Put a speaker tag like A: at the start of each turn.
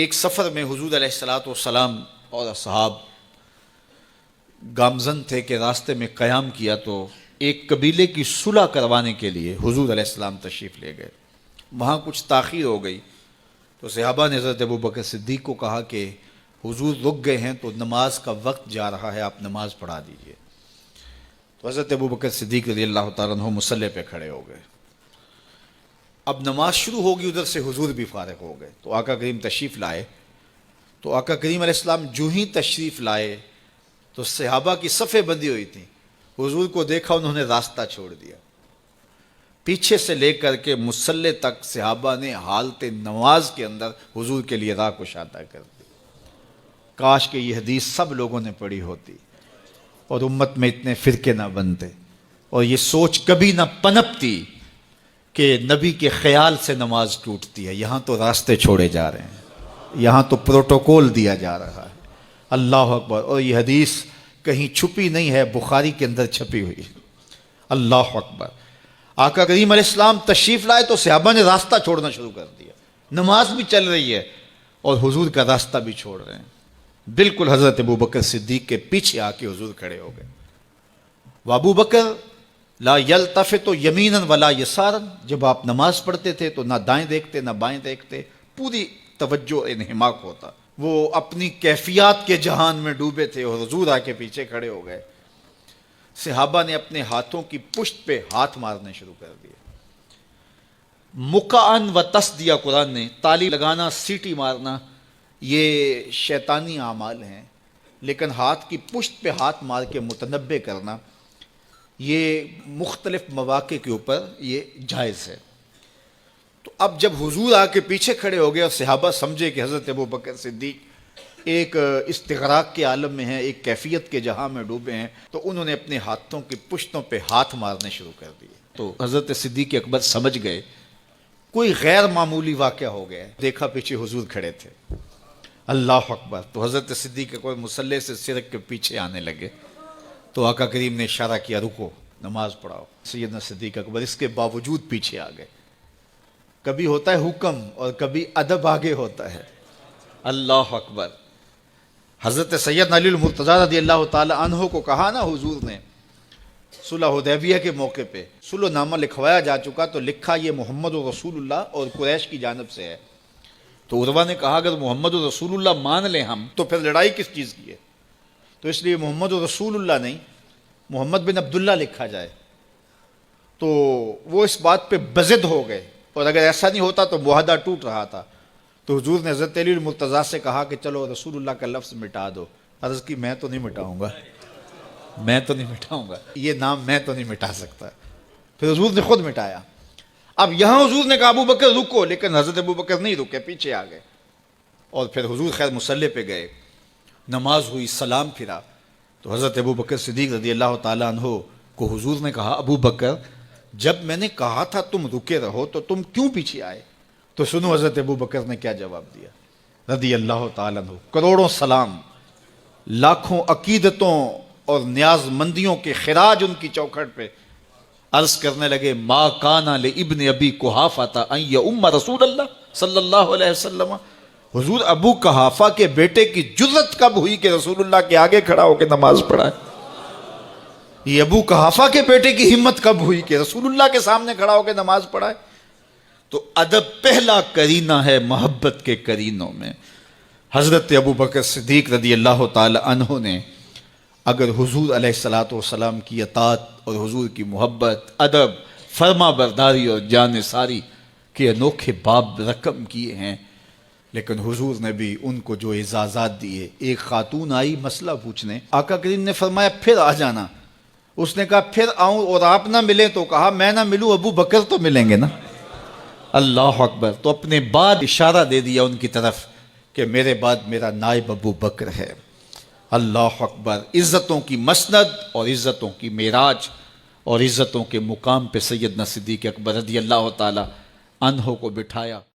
A: ایک سفر میں حضور علیہ الصلوۃ والسلام اور اصحاب گامزن تھے کہ راستے میں قیام کیا تو ایک قبیلے کی صلح کروانے کے لیے حضور علیہ السلام تشریف لے گئے۔ وہاں کچھ تاخیر ہو گئی تو صحابہ نے حضرت ابوبکر صدیق کو کہا کہ حضور رک گئے ہیں تو نماز کا وقت جا رہا ہے، آپ نماز پڑھا دیجئے۔ تو حضرت ابوبکر صدیق رضی اللہ تعالیٰ عنہ مصلی پہ کھڑے ہو گئے۔ اب نماز شروع ہوگی، ادھر سے حضور بھی فارغ ہو گئے تو آقا کریم تشریف لائے۔ تو آقا کریم علیہ السلام جو ہی تشریف لائے تو صحابہ کی صفیں بندی ہوئی تھیں، حضور کو دیکھا انہوں نے راستہ چھوڑ دیا۔ پیچھے سے لے کر کے مصلی تک صحابہ نے حالت نماز کے اندر حضور کے لیے راہ کشادہ کر دی۔ کاش کہ یہ حدیث سب لوگوں نے پڑھی ہوتی اور امت میں اتنے فرقے نہ بنتے اور یہ سوچ کبھی نہ پنپتی کہ نبی کے خیال سے نماز ٹوٹتی ہے۔ یہاں تو راستے چھوڑے جا رہے ہیں، یہاں تو پروٹوکول دیا جا رہا ہے۔ اللہ اکبر۔ اور یہ حدیث کہیں چھپی نہیں ہے، بخاری کے اندر چھپی ہوئی ہے۔ اللہ اکبر۔ آقا کریم علیہ السلام تشریف لائے تو صحابہ نے راستہ چھوڑنا شروع کر دیا۔ نماز بھی چل رہی ہے اور حضور کا راستہ بھی چھوڑ رہے ہیں۔ بالکل حضرت ابوبکر صدیق کے پیچھے آ کے حضور کھڑے ہو گئے۔ وابو بکر لا یلتفت یمینا ولا یسارا، جب آپ نماز پڑھتے تھے تو نہ دائیں دیکھتے نہ بائیں دیکھتے، پوری توجہ انہماک ہوتا۔ وہ اپنی کیفیات کے جہان میں ڈوبے تھے اور حضور آ کے پیچھے کھڑے ہو گئے۔ صحابہ نے اپنے ہاتھوں کی پشت پہ ہاتھ مارنے شروع کر دیے۔ مکعن و تصدیہ، قرآن نے تالی لگانا، سیٹی مارنا، یہ شیطانی اعمال ہیں، لیکن ہاتھ کی پشت پہ ہاتھ مار کے متنبہ کرنا یہ مختلف مواقع کے اوپر یہ جائز ہے۔ تو اب جب حضور آ کے پیچھے کھڑے ہو گئے اور صحابہ سمجھے کہ حضرت ابوبکر صدیق ایک استغراق کے عالم میں ہیں، ایک کیفیت کے جہاں میں ڈوبے ہیں، تو انہوں نے اپنے ہاتھوں کی پشتوں پہ ہاتھ مارنے شروع کر دیے۔ تو حضرت صدیق اکبر سمجھ گئے کوئی غیر معمولی واقعہ ہو گیا ہے۔ دیکھا پیچھے حضور کھڑے تھے۔ اللہ اکبر۔ تو حضرت صدیق اکبر مصلی سے سرک کے پیچھے آنے لگے تو آقا کریم نے اشارہ کیا رکو، نماز پڑھاؤ۔ سیدنا صدیق اکبر اس کے باوجود پیچھے آ گئے۔ کبھی ہوتا ہے حکم اور کبھی ادب آگے ہوتا ہے۔ اللہ اکبر۔ حضرت سیدنا علی المرتضیٰ رضی اللہ تعالی عنہ کو کہا نا حضور نے صلح حدیبیہ کے موقع پہ، صلح نامہ لکھوایا جا چکا تو لکھا یہ محمد رسول اللہ اور قریش کی جانب سے ہے۔ تو عروہ نے کہا اگر محمد رسول اللہ مان لیں ہم تو پھر لڑائی کس چیز کی ہے؟ تو اس لیے محمد رسول اللہ نہیں، محمد بن عبداللہ لکھا جائے۔ تو وہ اس بات پہ بضد ہو گئے، اور اگر ایسا نہیں ہوتا تو معاہدہ ٹوٹ رہا تھا۔ تو حضور نے حضرت علی المرتضیٰ سے کہا کہ چلو رسول اللہ کا لفظ مٹا دو۔ عرض کی میں تو نہیں مٹاؤں گا، میں تو نہیں مٹاؤں گا، یہ نام میں تو نہیں مٹا سکتا۔ پھر حضور نے خود مٹایا۔ اب یہاں حضور نے کہا ابو بکر رکو، لیکن حضرت ابو بکر نہیں رکے، پیچھے آ گئے۔ اور پھر حضور خیر مصلی پہ گئے، نماز ہوئی، سلام پھرا تو حضرت ابو بکر صدیق رضی اللہ تعالیٰ عنہ کو حضور نے کہا ابو بکر جب میں نے کہا تھا تم رکے رہو تو تم کیوں پیچھے آئے؟ تو سنو حضرت ابو بکر نے کیا جواب دیا رضی اللہ تعالیٰ عنہ۔ کروڑوں سلام، لاکھوں عقیدتوں اور نیاز مندیوں کے خراج ان کی چوکھٹ پہ عرض کرنے لگے ما کان لابن ابی قحافہ ان یؤم رسول اللہ صلی اللہ علیہ وسلم۔ حضور ابو قحافہ کے بیٹے کی جرت کب ہوئی کہ رسول اللہ کے آگے کھڑا ہو کے نماز پڑھائے؟ یہ ابو قحافہ کے بیٹے کی ہمت کب ہوئی کہ رسول اللہ کے سامنے کھڑا ہو کے نماز پڑھائے؟ تو ادب پہلا کرینہ ہے محبت کے کرینوں میں۔ حضرت ابو بکر صدیق رضی اللہ تعالی عنہ نے اگر حضور علیہ الصلوۃ والسلام کی اطاعت اور حضور کی محبت، ادب، فرما برداری اور جانثاری کے انوکھے باب رقم کیے ہیں، لیکن حضور نے بھی ان کو جو اعزازات دیے۔ ایک خاتون آئی مسئلہ پوچھنے، آقا کریم نے فرمایا پھر آ جانا۔ اس نے کہا پھر آؤں اور آپ نہ ملیں؟ تو کہا میں نہ ملوں ابو بکر تو ملیں گے نا۔ اللہ اکبر۔ تو اپنے بعد اشارہ دے دیا ان کی طرف کہ میرے بعد میرا نائب ابو بکر ہے۔ اللہ اکبر۔ عزتوں کی مسند اور عزتوں کی معراج اور عزتوں کے مقام پہ سیدنا صدیق اکبر رضی اللہ تعالی عنہ کو بٹھایا۔